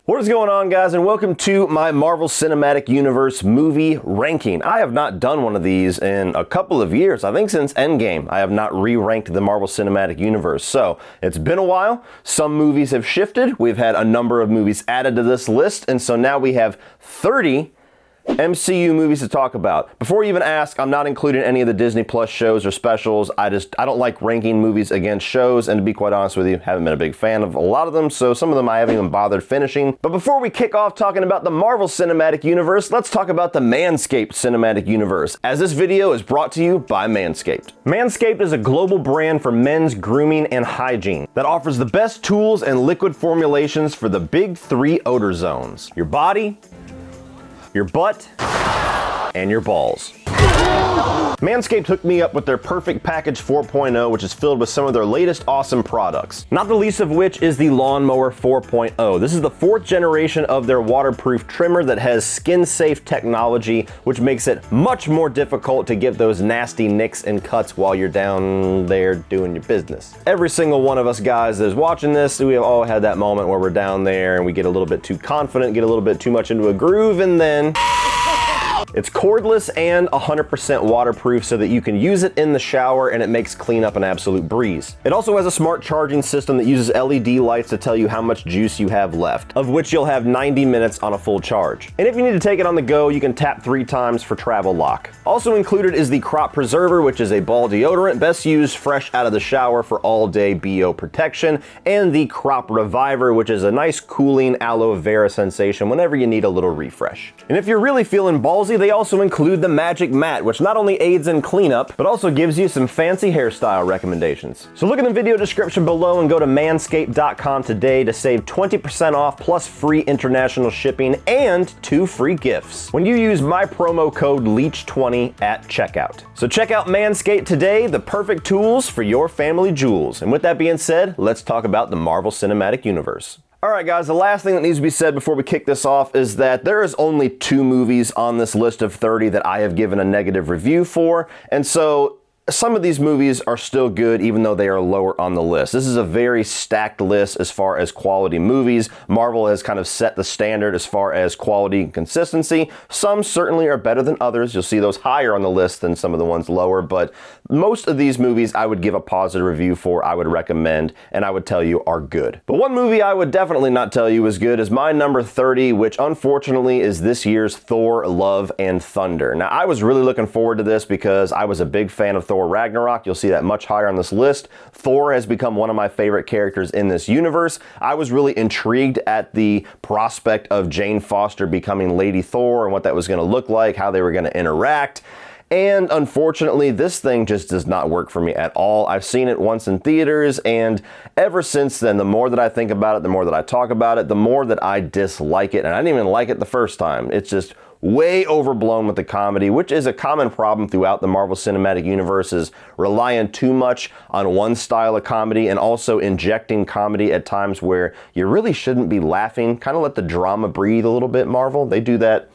What is going on, guys, and welcome to my Marvel Cinematic Universe movie ranking. I have not done one of these in a couple of years. I think since Endgame, I have not re-ranked the Marvel Cinematic Universe. So it's been a while. Some movies have shifted. We've had a number of movies added to this list, and so now we have 30 MCU movies to talk about. Before you even ask, I'm not including any of the Disney Plus shows or specials. I don't like ranking movies against shows, and to be quite honest with you, haven't been a big fan of a lot of them, so some of them I haven't even bothered finishing. But before we kick off talking about the Marvel Cinematic Universe, let's talk about the Manscaped Cinematic Universe, as this video is brought to you by Manscaped. Manscaped is a global brand for men's grooming and hygiene that offers the best tools and liquid formulations for the big three odor zones: your body, your butt, and your balls. Manscaped hooked me up with their Perfect Package 4.0, which is filled with some of their latest awesome products. Not the least of which is the Lawnmower 4.0. This is the 4th generation of their waterproof trimmer that has skin-safe technology, which makes it much more difficult to get those nasty nicks and cuts while you're down there doing your business. Every single one of us guys that is watching this, we have all had that moment where we're down there and we get a little bit too confident, get a little bit too much into a groove, and then it's cordless and 100% waterproof so that you can use it in the shower and it makes cleanup an absolute breeze. It also has a smart charging system that uses LED lights to tell you how much juice you have left, of which you'll have 90 minutes on a full charge. And if you need to take it on the go, you can tap 3 times for travel lock. Also included is the Crop Preserver, which is a ball deodorant best used fresh out of the shower for all-day BO protection, and the Crop Reviver, which is a nice cooling aloe vera sensation whenever you need a little refresh. And if you're really feeling ballsy, they also include the Magic Mat, which not only aids in cleanup, but also gives you some fancy hairstyle recommendations. So look in the video description below and go to manscaped.com today to save 20% off plus free international shipping and 2 free gifts when you use my promo code LEACH20 at checkout. So check out Manscaped today, the perfect tools for your family jewels. And with that being said, let's talk about the Marvel Cinematic Universe. Alright guys, the last thing that needs to be said before we kick this off is that there is only 2 movies on this list of 30 that I have given a negative review for, and so some of these movies are still good even though they are lower on the list. This is a very stacked list as far as quality movies. Marvel has kind of set the standard as far as quality and consistency. Some certainly are better than others. You'll see those higher on the list than some of the ones lower, but most of these movies I would give a positive review for, I would recommend, and I would tell you are good. But one movie I would definitely not tell you is good is my number 30, which unfortunately is this year's Thor: Love and Thunder. Now, I was really looking forward to this because I was a big fan of Thor Ragnarok. You'll see that much higher on this list. Thor has become one of my favorite characters in this universe. I was really intrigued at the prospect of Jane Foster becoming Lady Thor and what that was going to look like, how they were going to interact. And unfortunately, this thing just does not work for me at all. I've seen it once in theaters, and ever since then, the more that I think about it, the more that I talk about it, the more that I dislike it. And I didn't even like it the first time. It's just way overblown with the comedy, which is a common problem throughout the Marvel Cinematic Universe, is relying too much on one style of comedy and also injecting comedy at times where you really shouldn't be laughing. Kind of let the drama breathe a little bit, Marvel. They do that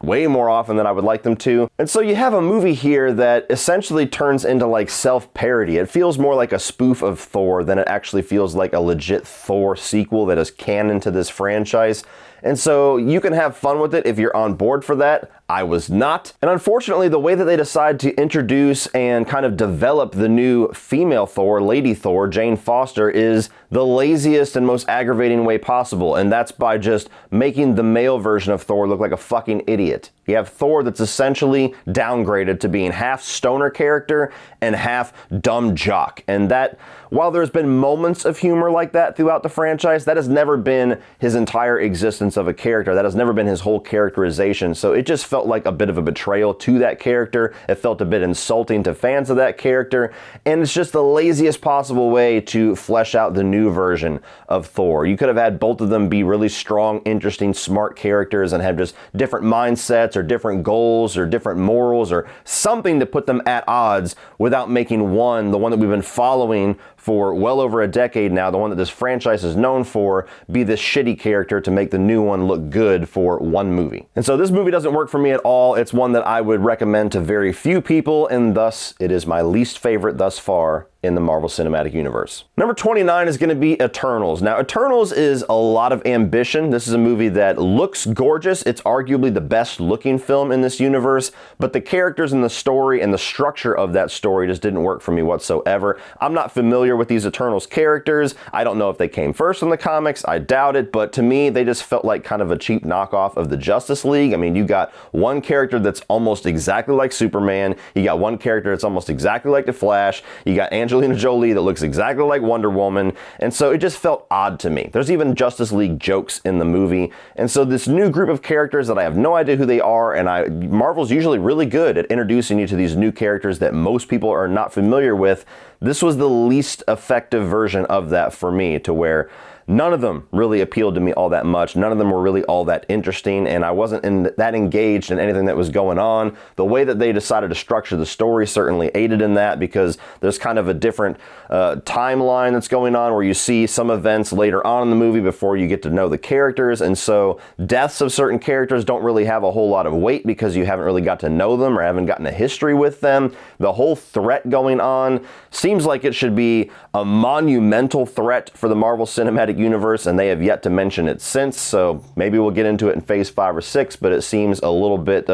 way more often than I would like them to. And so you have a movie here that essentially turns into like self-parody. It feels more like a spoof of Thor than it actually feels like a legit Thor sequel that is canon to this franchise. And so you can have fun with it if you're on board for that. I was not. And unfortunately, the way that they decide to introduce and kind of develop the new female Thor, Lady Thor, Jane Foster, is the laziest and most aggravating way possible. And that's by just making the male version of Thor look like a fucking idiot. You have Thor that's essentially downgraded to being half stoner character and half dumb jock. And that, while there's been moments of humor like that throughout the franchise, that has never been his entire existence of a character. That has never been his whole characterization. So it just felt like a bit of a betrayal to that character. It felt a bit insulting to fans of that character. And it's just the laziest possible way to flesh out the new version of Thor. You could have had both of them be really strong, interesting, smart characters and have just different mindsets or different goals or different morals or something to put them at odds without making one, the one that we've been following for well over a decade now, the one that this franchise is known for, be this shitty character to make the new one look good for one movie. And so this movie doesn't work for me at all. It's one that I would recommend to very few people, and thus it is my least favorite thus far in the Marvel Cinematic Universe. Number 29 is going to be Eternals. Now, Eternals is a lot of ambition. This is a movie that looks gorgeous. It's arguably the best looking film in this universe, but the characters and the story and the structure of that story just didn't work for me whatsoever. I'm not familiar with these Eternals characters. I don't know if they came first in the comics. I doubt it, but to me, they just felt like kind of a cheap knockoff of the Justice League. I mean, you got one character that's almost exactly like Superman. You got one character that's almost exactly like the Flash. You got Angelina Jolie that looks exactly like Wonder Woman. And so it just felt odd to me. There's even Justice League jokes in the movie. And so this new group of characters that I have no idea who they are, and Marvel's usually really good at introducing you to these new characters that most people are not familiar with. This was the least effective version of that for me, to where none of them really appealed to me all that much. None of them were really all that interesting, and I wasn't that engaged in anything that was going on. The way that they decided to structure the story certainly aided in that, because there's kind of a different timeline that's going on where you see some events later on in the movie before you get to know the characters, and so deaths of certain characters don't really have a whole lot of weight because you haven't really got to know them or haven't gotten a history with them. The whole threat going on seems like it should be a monumental threat for the Marvel Cinematic Universe, and they have yet to mention it since, so maybe we'll get into it in phase 5 or 6, but it seems a little bit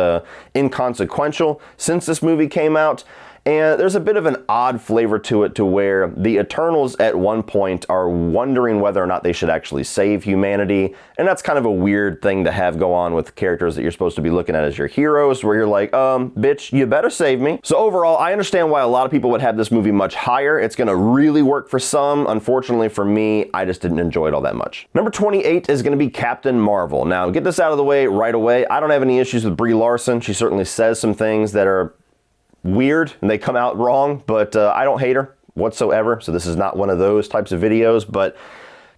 inconsequential since this movie came out. And there's a bit of an odd flavor to it, to where the Eternals at one point are wondering whether or not they should actually save humanity. And that's kind of a weird thing to have go on with characters that you're supposed to be looking at as your heroes, where you're like, bitch, you better save me. So overall, I understand why a lot of people would have this movie much higher. It's gonna really work for some. Unfortunately for me, I just didn't enjoy it all that much. Number 28 is gonna be Captain Marvel. Now, get this out of the way right away. I don't have any issues with Brie Larson. She certainly says some things that are weird and they come out wrong, but I don't hate her whatsoever, so this is not one of those types of videos. But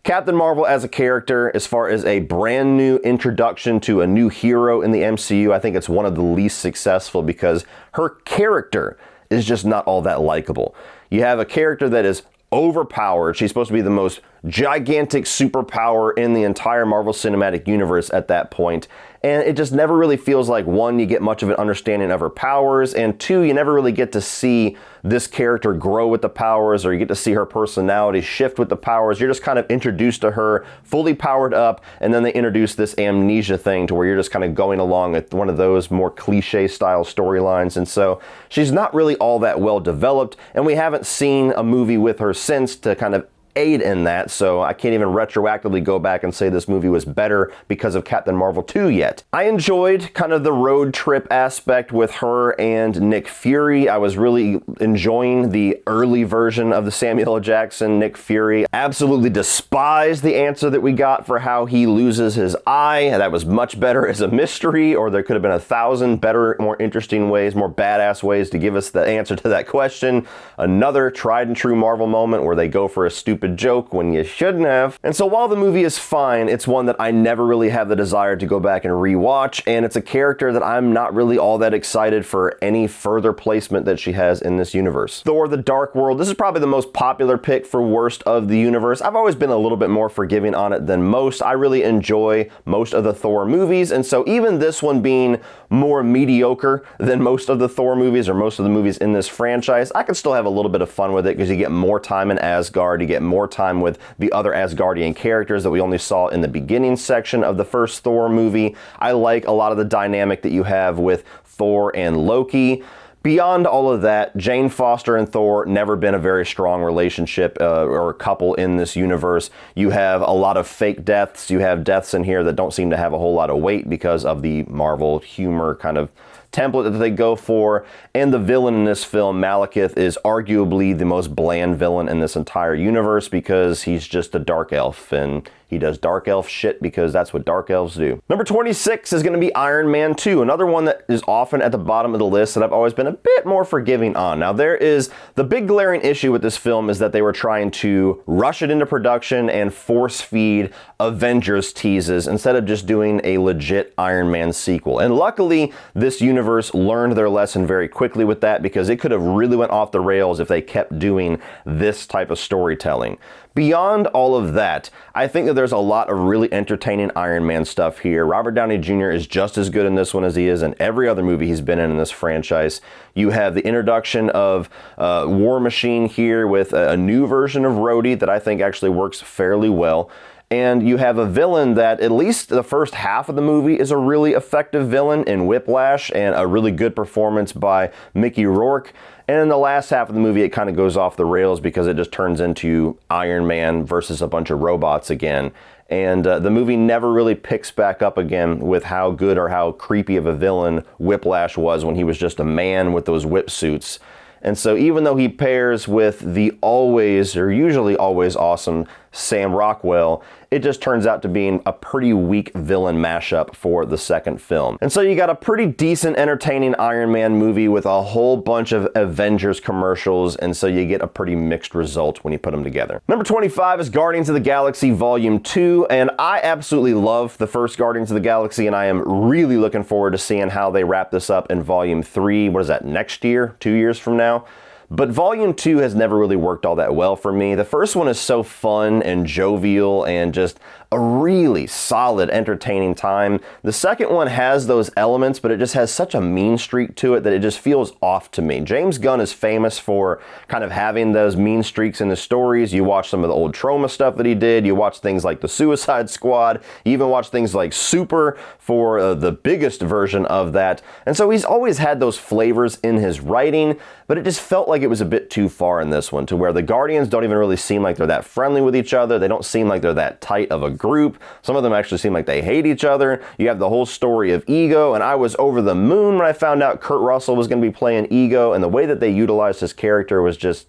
Captain Marvel as a character, as far as a brand new introduction to a new hero in the MCU, I think it's one of the least successful, because her character is just not all that likable. You have a character that is overpowered. She's supposed to be the most gigantic superpower in the entire Marvel Cinematic Universe at that point. And it just never really feels like, one, you get much of an understanding of her powers, and two, you never really get to see this character grow with the powers, or you get to see her personality shift with the powers. You're just kind of introduced to her fully powered up, and then they introduce this amnesia thing to where you're just kind of going along with one of those more cliche style storylines. And so she's not really all that well developed, and we haven't seen a movie with her since to kind of aid in that, so I can't even retroactively go back and say this movie was better because of Captain Marvel 2 yet. I enjoyed kind of the road trip aspect with her and Nick Fury. I was really enjoying the early version of the Samuel L. Jackson Nick Fury. Absolutely despised the answer that we got for how he loses his eye. That was much better as a mystery, or there could have been 1,000 better, more interesting ways, more badass ways to give us the answer to that question. Another tried and true Marvel moment where they go for a stupid joke when you shouldn't have. And so while the movie is fine, it's one that I never really have the desire to go back and rewatch, and it's a character that I'm not really all that excited for any further placement that she has in this universe. Thor: The Dark World, this is probably the most popular pick for worst of the universe. I've always been a little bit more forgiving on it than most. I really enjoy most of the Thor movies, and so even this one being more mediocre than most of the Thor movies, or most of the movies in this franchise, I can still have a little bit of fun with it, because you get more time in Asgard, you get more time with the other Asgardian characters that we only saw in the beginning section of the first Thor movie. I like a lot of the dynamic that you have with Thor and Loki. Beyond all of that, Jane Foster and Thor never been a very strong relationship or couple in this universe. You have a lot of fake deaths. You have deaths in here that don't seem to have a whole lot of weight because of the Marvel humor kind of template that they go for. And the villain in this film, Malekith, is arguably the most bland villain in this entire universe, because he's just a dark elf, and he does dark elf shit because that's what dark elves do. Number 26 is going to be Iron Man 2, another one that is often at the bottom of the list that I've always been a bit more forgiving on. Now, there is the big glaring issue with this film, is that they were trying to rush it into production and force feed Avengers teases instead of just doing a legit Iron Man sequel. And luckily, this universe learned their lesson very quickly with that, because it could have really went off the rails if they kept doing this type of storytelling. Beyond all of that, I think that there's a lot of really entertaining Iron Man stuff here. Robert Downey Jr. is just as good in this one as he is in every other movie he's been in this franchise. You have the introduction of War Machine here with a new version of Rhodey that I think actually works fairly well. And you have a villain that, at least the first half of the movie, is a really effective villain in Whiplash, and a really good performance by Mickey Rourke. And in the last half of the movie, it kind of goes off the rails because it just turns into Iron Man versus a bunch of robots again. And the movie never really picks back up again with how good or how creepy of a villain Whiplash was when he was just a man with those whip suits. And so even though he pairs with the always, or usually always awesome, Sam Rockwell, it just turns out to being a pretty weak villain mashup for the second film. And so you got a pretty decent, entertaining Iron Man movie with a whole bunch of Avengers commercials, and so you get a pretty mixed result when you put them together. Number 25 is Guardians of the Galaxy Volume 2, and I absolutely love the first Guardians of the Galaxy, and I am really looking forward to seeing how they wrap this up in Volume 3. What is that, next year? 2 years from now? But Volume 2 has never really worked all that well for me. The first one is so fun and jovial and just a really solid, entertaining time. The second one has those elements, but it just has such a mean streak to it that it just feels off to me. James Gunn is famous for kind of having those mean streaks in his stories. You watch some of the old Trauma stuff that he did. You watch things like the Suicide Squad. You even watch things like Super for the biggest version of that. And so he's always had those flavors in his writing, but it just felt like it was a bit too far in this one, to where the Guardians don't even really seem like they're that friendly with each other. They don't seem like they're that tight of a group. Some of them actually seem like they hate each other. You have the whole story of Ego, and I was over the moon when I found out Kurt Russell was going to be playing Ego, and the way that they utilized his character was just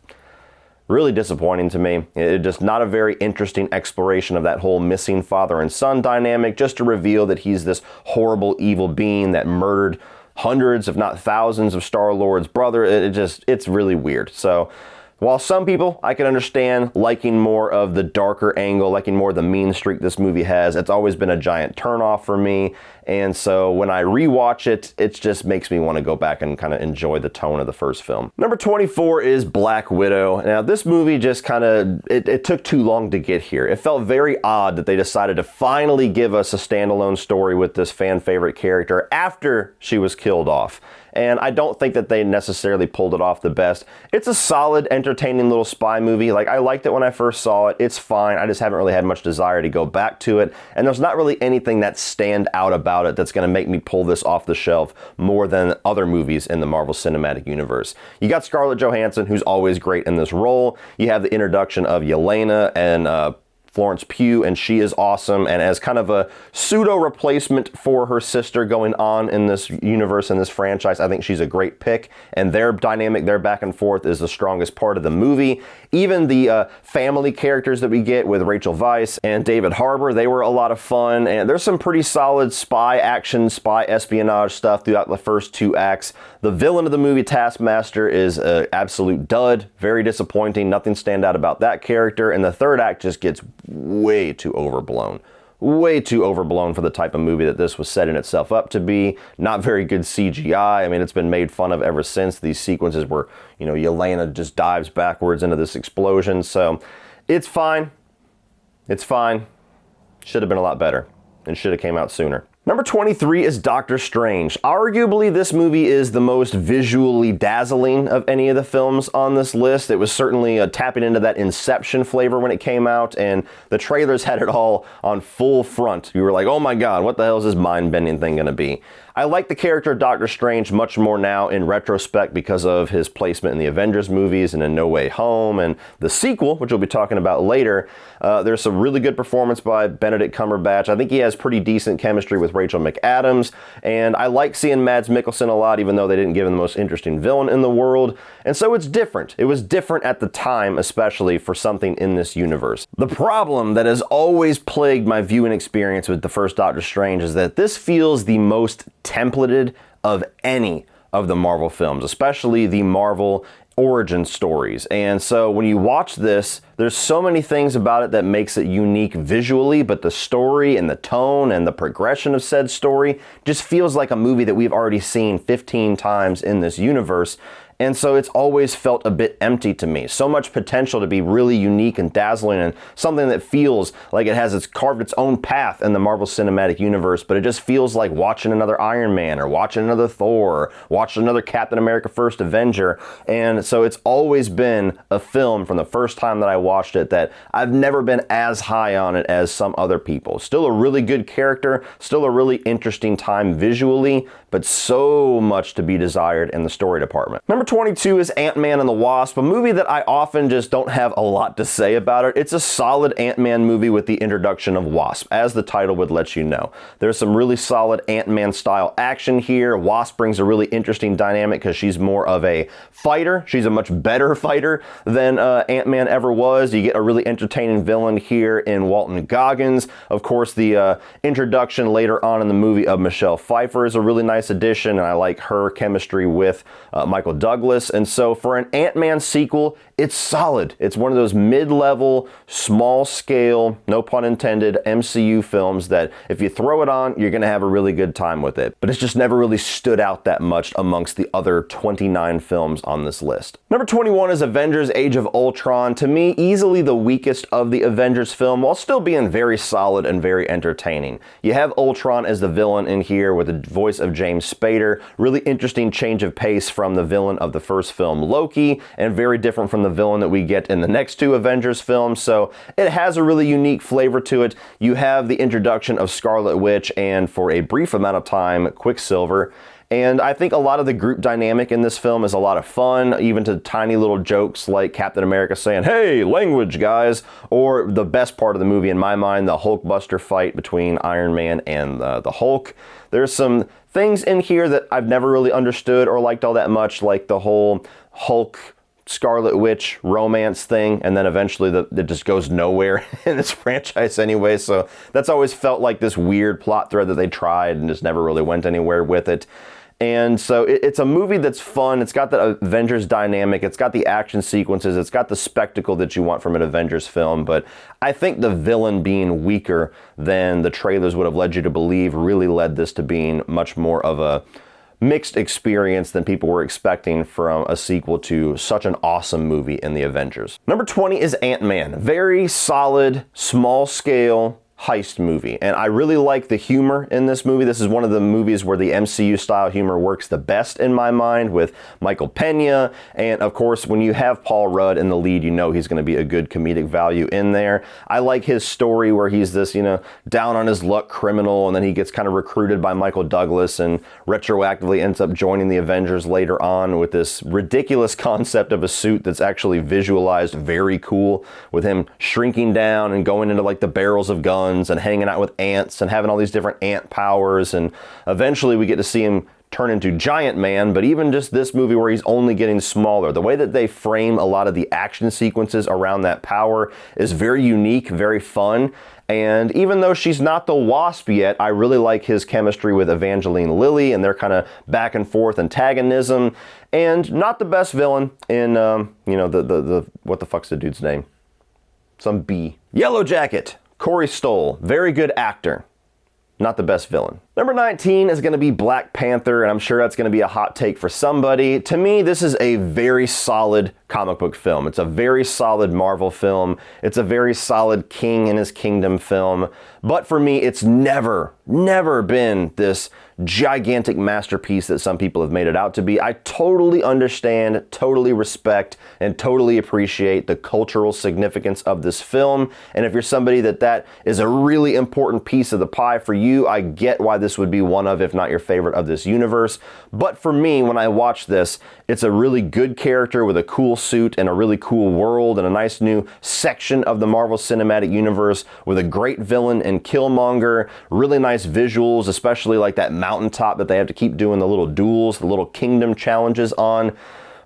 really disappointing to me. It just not a very interesting exploration of that whole missing father and son dynamic, just to reveal that he's this horrible evil being that murdered hundreds, if not thousands, of Star-Lord's brother. It's really weird. So while some people I can understand liking more of the darker angle, liking more of the mean streak this movie has, it's always been a giant turnoff for me. And so when I rewatch it, it just makes me want to go back and kind of enjoy the tone of the first film. Number 24 is Black Widow. Now this movie just kind of, it took too long to get here. It felt very odd that they decided to finally give us a standalone story with this fan favorite character after she was killed off. And I don't think that they necessarily pulled it off the best. It's a solid, entertaining little spy movie. Like, I liked it when I first saw it. It's fine. I just haven't really had much desire to go back to it. And there's not really anything that stand out about it that's going to make me pull this off the shelf more than other movies in the Marvel Cinematic Universe. You got Scarlett Johansson, who's always great in this role. You have the introduction of Yelena and Florence Pugh, and she is awesome, and as kind of a pseudo replacement for her sister going on in this universe, in this franchise, I think she's a great pick, and their dynamic, their back and forth, is the strongest part of the movie. Even the family characters that we get with Rachel Weisz and David Harbour, they were a lot of fun, and there's some pretty solid spy action, spy espionage stuff throughout the first two acts. The villain of the movie, Taskmaster, is an absolute dud, very disappointing, nothing stand out about that character, and the third act just gets way too overblown. Way too overblown for the type of movie that this was setting itself up to be. Not very good CGI. I mean, it's been made fun of ever since. These sequences where, you know, Yelena just dives backwards into this explosion. So it's fine. It's fine. Should have been a lot better and should have came out sooner. Number 23 is Doctor Strange. Arguably, this movie is the most visually dazzling of any of the films on this list. It was certainly tapping into that Inception flavor when it came out, and the trailers had it all on full front. You were like, oh my god, what the hell is this mind-bending thing gonna be? I like the character of Doctor Strange much more now in retrospect because of his placement in the Avengers movies and in No Way Home and the sequel, which we'll be talking about later. There's some really good performance by Benedict Cumberbatch. I think he has pretty decent chemistry with Rachel McAdams, and I like seeing Mads Mikkelsen a lot, even though they didn't give him the most interesting villain in the world. And so it's different. It was different at the time, especially for something in this universe. The problem that has always plagued my viewing experience with the first Doctor Strange is that this feels the most templated of any of the Marvel films, especially the Marvel origin stories. And so when you watch this, there's so many things about it that makes it unique visually, but the story and the tone and the progression of said story just feels like a movie that we've already seen 15 times in this universe. And so it's always felt a bit empty to me. So much potential to be really unique and dazzling and something that feels like it has carved its own path in the Marvel Cinematic Universe, but it just feels like watching another Iron Man or watching another Thor or watching another Captain America First Avenger. And so it's always been a film from the first time that I watched it that I've never been as high on it as some other people. Still a really good character, still a really interesting time visually, but so much to be desired in the story department. Number 22 is Ant-Man and the Wasp, a movie that I often just don't have a lot to say about it. It's a solid Ant-Man movie with the introduction of Wasp, as the title would let you know. There's some really solid Ant-Man style action here. Wasp brings a really interesting dynamic because she's more of a fighter. She's a much better fighter than Ant-Man ever was. You get a really entertaining villain here in Walton Goggins. Of course, the introduction later on in the movie of Michelle Pfeiffer is a really nice addition, and I like her chemistry with Michael Douglas. And so for an Ant-Man sequel, it's solid. It's one of those mid-level, small-scale, no pun intended, MCU films that if you throw it on, you're going to have a really good time with it. But it's just never really stood out that much amongst the other 29 films on this list. Number 21 is Avengers Age of Ultron. To me, easily the weakest of the Avengers film, while still being very solid and very entertaining. You have Ultron as the villain in here with the voice of James Spader. Really interesting change of pace from the villain of the first film, Loki, and very different from the villain that we get in the next two Avengers films. So it has a really unique flavor to it. You have the introduction of Scarlet Witch and, for a brief amount of time, Quicksilver. And I think a lot of the group dynamic in this film is a lot of fun, even to tiny little jokes like Captain America saying, "Hey, language, guys," or the best part of the movie in my mind, the Hulkbuster fight between Iron Man and the Hulk. There's some things in here that I've never really understood or liked all that much, like the whole Hulk Scarlet Witch romance thing, and then eventually it just goes nowhere in this franchise anyway. So that's always felt like this weird plot thread that they tried and just never really went anywhere with it. And so it's a movie that's fun. It's got the Avengers dynamic. It's got the action sequences. It's got the spectacle that you want from an Avengers film. But I think the villain being weaker than the trailers would have led you to believe really led this to being much more of a mixed experience than people were expecting from a sequel to such an awesome movie in the Avengers. Number 20 is Ant-Man. Very solid, small scale heist movie, and I really like the humor in this movie. This is one of the movies where the MCU style humor works the best in my mind, with Michael Pena, and of course when you have Paul Rudd in the lead, you know he's going to be a good comedic value in there. I like his story where he's this, down on his luck criminal, and then he gets kind of recruited by Michael Douglas and retroactively ends up joining the Avengers later on with this ridiculous concept of a suit that's actually visualized very cool, with him shrinking down and going into like the barrels of guns and hanging out with ants and having all these different ant powers, and eventually we get to see him turn into Giant Man. But even just this movie where he's only getting smaller, the way that they frame a lot of the action sequences around that power is very unique, very fun. And even though she's not the Wasp yet, I really like his chemistry with Evangeline Lilly and their kind of back and forth antagonism. And not the best villain in, what the fuck's the dude's name? Some B. Yellow Jacket. Corey Stoll, very good actor. Not the best villain. Number 19 is going to be Black Panther, and I'm sure that's going to be a hot take for somebody. To me, this is a very solid comic book film. It's a very solid Marvel film. It's a very solid King and His Kingdom film. But for me, it's never been this gigantic masterpiece that some people have made it out to be. I totally understand, totally respect, and totally appreciate the cultural significance of this film. And if you're somebody that is a really important piece of the pie for you, I get why this would be one of, if not your favorite of this universe. But for me, when I watch this, it's a really good character with a cool suit and a really cool world and a nice new section of the Marvel Cinematic Universe with a great villain in Killmonger, really nice visuals, especially like that mountaintop that they have to keep doing the little duels, the little kingdom challenges on.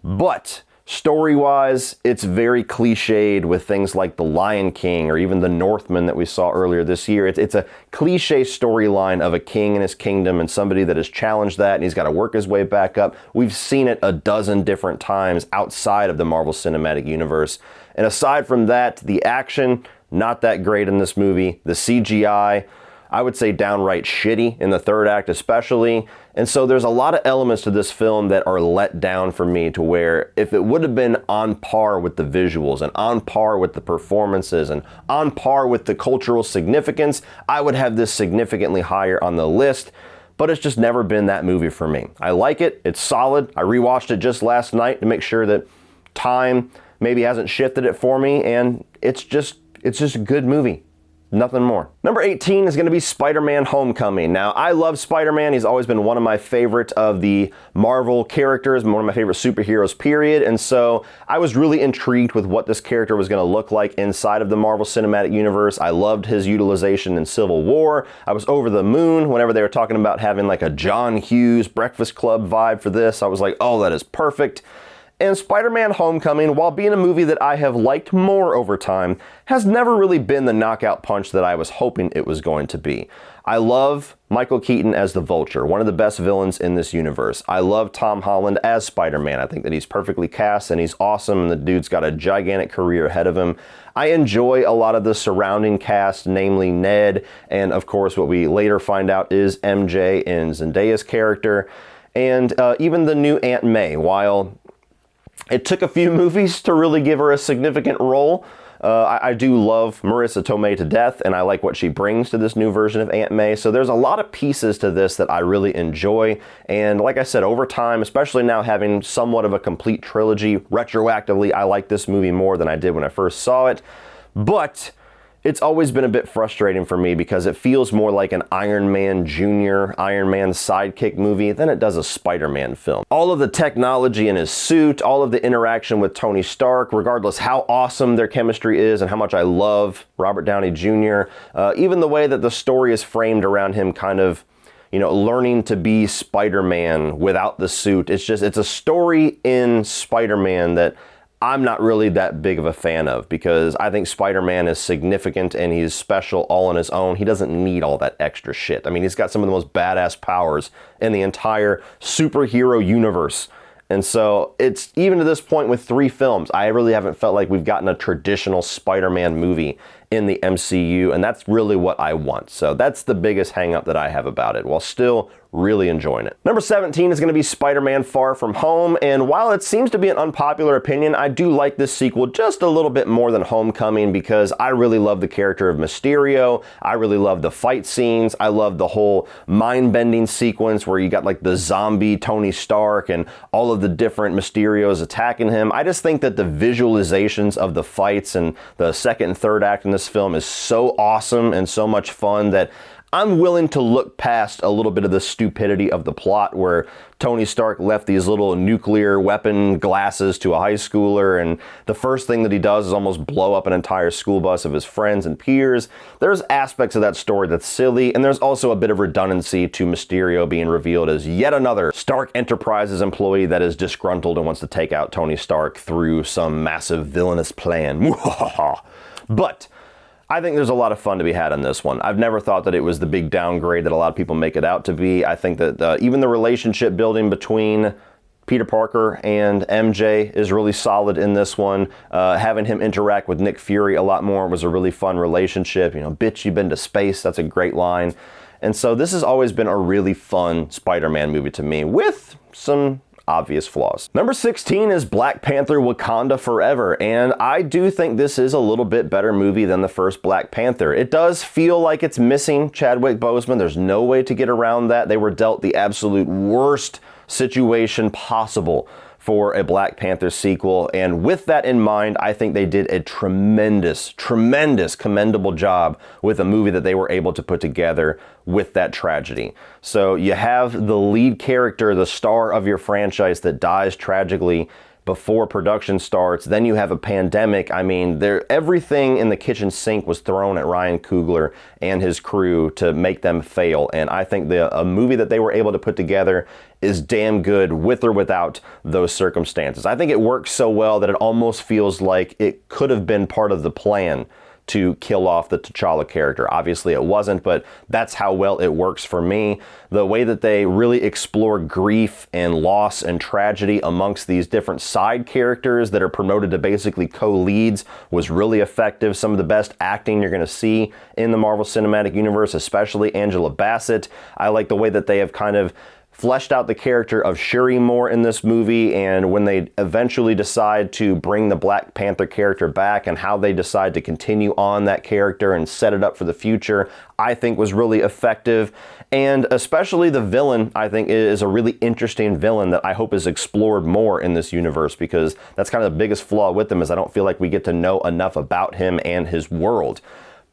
But Story-wise, it's very cliched with things like The Lion King or even The Northman that we saw earlier this year. It's a cliche storyline of a king and his kingdom and somebody that has challenged that and he's got to work his way back up. We've seen it a dozen different times outside of the Marvel Cinematic Universe. And aside from that, the action, not that great in this movie. The CGI, I would say downright shitty in the third act especially. And so there's a lot of elements to this film that are let down for me to where if it would have been on par with the visuals and on par with the performances and on par with the cultural significance, I would have this significantly higher on the list. But it's just never been that movie for me. I like it. It's solid. I rewatched it just last night to make sure that time maybe hasn't shifted it for me. And it's just a good movie. Nothing more. Number 18 is going to be Spider-Man Homecoming. Now, I love Spider-Man. He's always been one of my favorite of the Marvel characters, one of my favorite superheroes, period. And so I was really intrigued with what this character was going to look like inside of the Marvel Cinematic Universe. I loved his utilization in Civil War. I was over the moon whenever they were talking about having like a John Hughes Breakfast Club vibe for this. I was like, oh, that is perfect. And Spider-Man Homecoming, while being a movie that I have liked more over time, has never really been the knockout punch that I was hoping it was going to be. I love Michael Keaton as the Vulture, one of the best villains in this universe. I love Tom Holland as Spider-Man. I think that he's perfectly cast and he's awesome and the dude's got a gigantic career ahead of him. I enjoy a lot of the surrounding cast, namely Ned, and of course what we later find out is MJ in Zendaya's character, and even the new Aunt May. While it took a few movies to really give her a significant role, I do love Marissa Tomei to death, and I like what she brings to this new version of Aunt May. So there's a lot of pieces to this that I really enjoy. And like I said, over time, especially now having somewhat of a complete trilogy, retroactively, I like this movie more than I did when I first saw it. But it's always been a bit frustrating for me because it feels more like an Iron Man Jr., Iron Man sidekick movie than it does a Spider-Man film. All of the technology in his suit, all of the interaction with Tony Stark, regardless how awesome their chemistry is and how much I love Robert Downey Jr., even the way that the story is framed around him kind of, you know, learning to be Spider-Man without the suit. It's a story in Spider-Man that I'm not really that big of a fan of because I think Spider-Man is significant and he's special all on his own. He doesn't need all that extra shit. I mean, he's got some of the most badass powers in the entire superhero universe. And so it's even to this point with 3 films, I really haven't felt like we've gotten a traditional Spider-Man movie in the MCU, and that's really what I want. So that's the biggest hang up that I have about it, while still really enjoying it. Number 17 is going to be Spider-Man Far From Home, and while it seems to be an unpopular opinion, I do like this sequel just a little bit more than Homecoming because I really love the character of Mysterio. I really love the fight scenes. I love the whole mind-bending sequence where you got like the zombie Tony Stark and all of the different Mysterios attacking him. I just think that the visualizations of the fights and the second and third act in this film is so awesome and so much fun that I'm willing to look past a little bit of the stupidity of the plot where Tony Stark left these little nuclear weapon glasses to a high schooler, and the first thing that he does is almost blow up an entire school bus of his friends and peers. There's aspects of that story that's silly, and there's also a bit of redundancy to Mysterio being revealed as yet another Stark Enterprises employee that is disgruntled and wants to take out Tony Stark through some massive villainous plan. But I think there's a lot of fun to be had on this one. I've never thought that it was the big downgrade that a lot of people make it out to be. I think that even the relationship building between Peter Parker and MJ is really solid in this one. Having him interact with Nick Fury a lot more was a really fun relationship. You know, bitch, you've been to space. That's a great line. And so this has always been a really fun Spider-Man movie to me with some obvious flaws. Number 16 is Black Panther Wakanda Forever, and I do think this is a little bit better movie than the first Black Panther. It does feel like it's missing Chadwick Boseman. There's no way to get around that. They were dealt the absolute worst situation possible for a Black Panther sequel, and with that in mind, I think they did a tremendous commendable job with a movie that they were able to put together with that tragedy. So you have the lead character, the star of your franchise that dies tragically, before production starts. Then you have a pandemic. I mean, everything in the kitchen sink was thrown at Ryan Coogler and his crew to make them fail. And I think a movie that they were able to put together is damn good with or without those circumstances. I think it works so well that it almost feels like it could have been part of the plan to kill off the T'Challa character. Obviously it wasn't, but that's how well it works for me. The way that they really explore grief and loss and tragedy amongst these different side characters that are promoted to basically co-leads was really effective. Some of the best acting you're going to see in the Marvel Cinematic Universe, especially Angela Bassett. I like the way that they have kind of fleshed out the character of Shuri more in this movie, and when they eventually decide to bring the Black Panther character back and how they decide to continue on that character and set it up for the future, I think was really effective. And especially the villain, I think, is a really interesting villain that I hope is explored more in this universe, because that's kind of the biggest flaw with him, is I don't feel like we get to know enough about him and his world.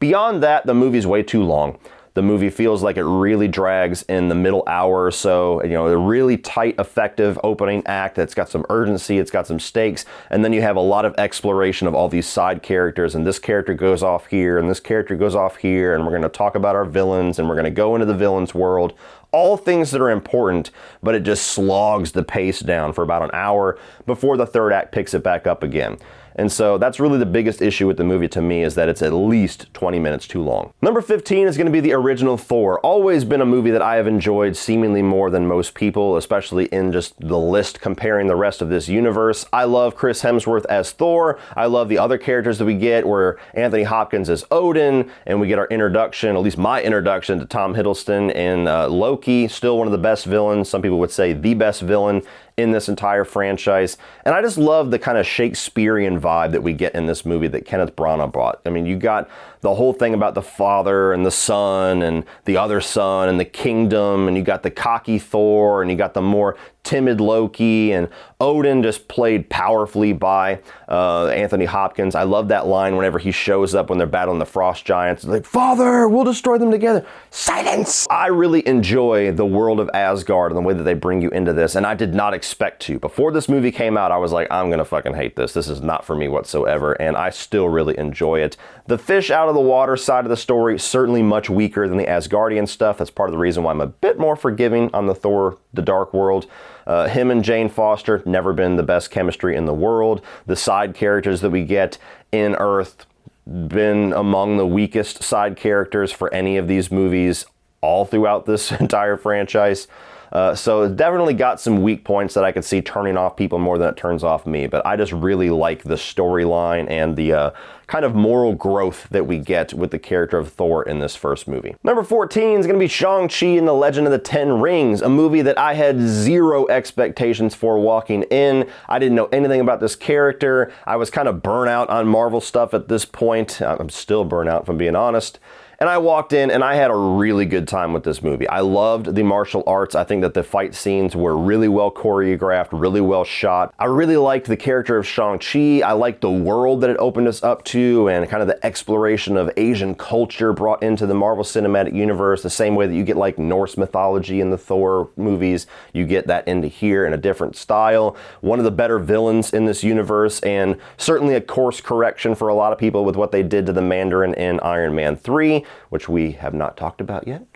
Beyond that, the movie's way too long. The movie feels like it really drags in the middle hour or so. You know, a really tight, effective opening act that's got some urgency, it's got some stakes, and then you have a lot of exploration of all these side characters, and this character goes off here, and this character goes off here, and we're going to talk about our villains, and we're going to go into the villains' world. All things that are important, but it just slogs the pace down for about an hour before the third act picks it back up again. And so that's really the biggest issue with the movie to me, is that it's at least 20 minutes too long. Number 15 is going to be the original Thor. Always been a movie that I have enjoyed seemingly more than most people, especially in just the list comparing the rest of this universe. I love Chris Hemsworth as Thor. I love the other characters that we get, where Anthony Hopkins is Odin, and we get our introduction, at least my introduction, to Tom Hiddleston and Loki. Still one of the best villains. Some people would say the best villain in this entire franchise. And I just love the kind of Shakespearean vibe that we get in this movie that Kenneth Branagh brought. I mean, you got the whole thing about the father and the son and the other son and the kingdom, and you got the cocky Thor, and you got the more timid Loki, and Odin just played powerfully by Anthony Hopkins. I love that line whenever he shows up when they're battling the frost giants. It's like, "Father, we'll destroy them together." Silence! I really enjoy the world of Asgard and the way that they bring you into this, and I did not expect to. Before this movie came out, I was like, I'm gonna fucking hate this. This is not for me whatsoever, and I still really enjoy it. The fish out of the water side of the story, certainly much weaker than the Asgardian stuff. That's part of the reason why I'm a bit more forgiving on the Thor: The Dark World. Him and Jane Foster, never been the best chemistry in the world. The side characters that we get in Earth, been among the weakest side characters for any of these movies all throughout this entire franchise. So it's definitely got some weak points that I could see turning off people more than it turns off me. But I just really like the storyline and the kind of moral growth that we get with the character of Thor in this first movie. Number 14 is going to be Shang-Chi and the Legend of the Ten Rings, a movie that I had zero expectations for walking in. I didn't know anything about this character. I was kind of burnt out on Marvel stuff at this point. I'm still burnt out, if I'm being honest. And I walked in and I had a really good time with this movie. I loved the martial arts. I think that the fight scenes were really well choreographed, really well shot. I really liked the character of Shang-Chi. I liked the world that it opened us up to, and kind of the exploration of Asian culture brought into the Marvel Cinematic Universe, the same way that you get like Norse mythology in the Thor movies. You get that into here in a different style. One of the better villains in this universe, and certainly a course correction for a lot of people with what they did to the Mandarin in Iron Man 3. Which we have not talked about yet.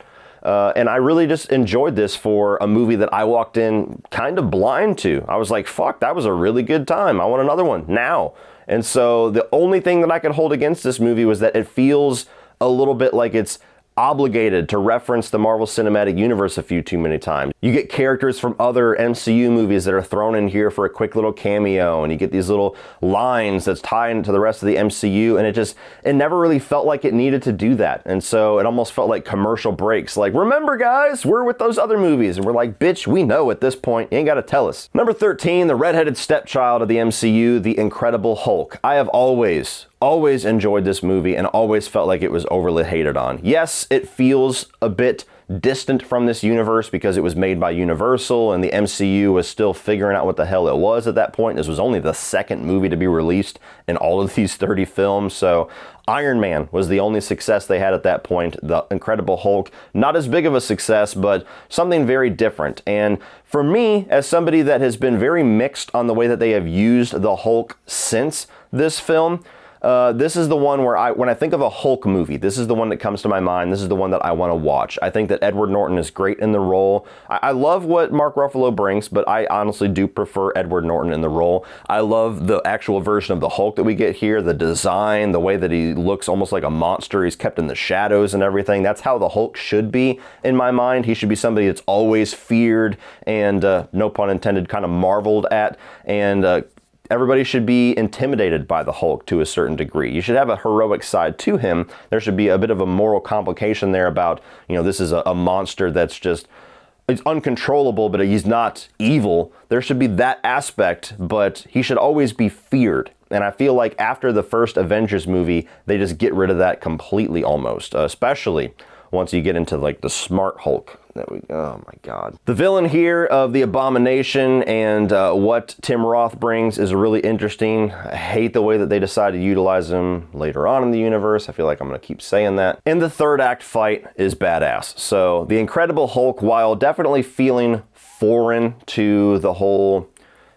And I really just enjoyed this for a movie that I walked in kind of blind to. I was like, fuck, that was a really good time. I want another one now. And so the only thing that I could hold against this movie was that it feels a little bit like it's obligated to reference the Marvel Cinematic Universe a few too many times. You get characters from other MCU movies that are thrown in here for a quick little cameo, and you get these little lines that's tied into the rest of the MCU, and it never really felt like it needed to do that. And so it almost felt like commercial breaks. Like, remember guys, we're with those other movies. And we're like, bitch, we know at this point, you ain't gotta tell us. Number 13, the redheaded stepchild of the MCU, the Incredible Hulk. I have always enjoyed this movie and always felt like it was overly hated on. Yes, it feels a bit distant from this universe because it was made by Universal and the MCU was still figuring out what the hell it was at that point. This was only the second movie to be released in all of these 30 films. So Iron Man was the only success they had at that point. The Incredible Hulk, not as big of a success, but something very different. And for me, as somebody that has been very mixed on the way that they have used the Hulk since this film, this is the one where when I think of a Hulk movie, this is the one that comes to my mind. This is the one that I want to watch. I think that Edward Norton is great in the role. I love what Mark Ruffalo brings, but I honestly do prefer Edward Norton in the role. I love the actual version of the Hulk that we get here, the design, the way that he looks almost like a monster. He's kept in the shadows and everything. That's how the Hulk should be in my mind. He should be somebody that's always feared and, no pun intended, kind of marveled at, and everybody should be intimidated by the Hulk to a certain degree. You should have a heroic side to him. There should be a bit of a moral complication there about, this is a monster that's just, it's uncontrollable, but he's not evil. There should be that aspect, but he should always be feared. And I feel like after the first Avengers movie, they just get rid of that completely almost, especially once you get into like the smart Hulk. Oh my God. The villain here of the Abomination and what Tim Roth brings is really interesting. I hate the way that they decide to utilize him later on in the universe. I feel like I'm going to keep saying that. And the third act fight is badass. So the Incredible Hulk, while definitely feeling foreign to the whole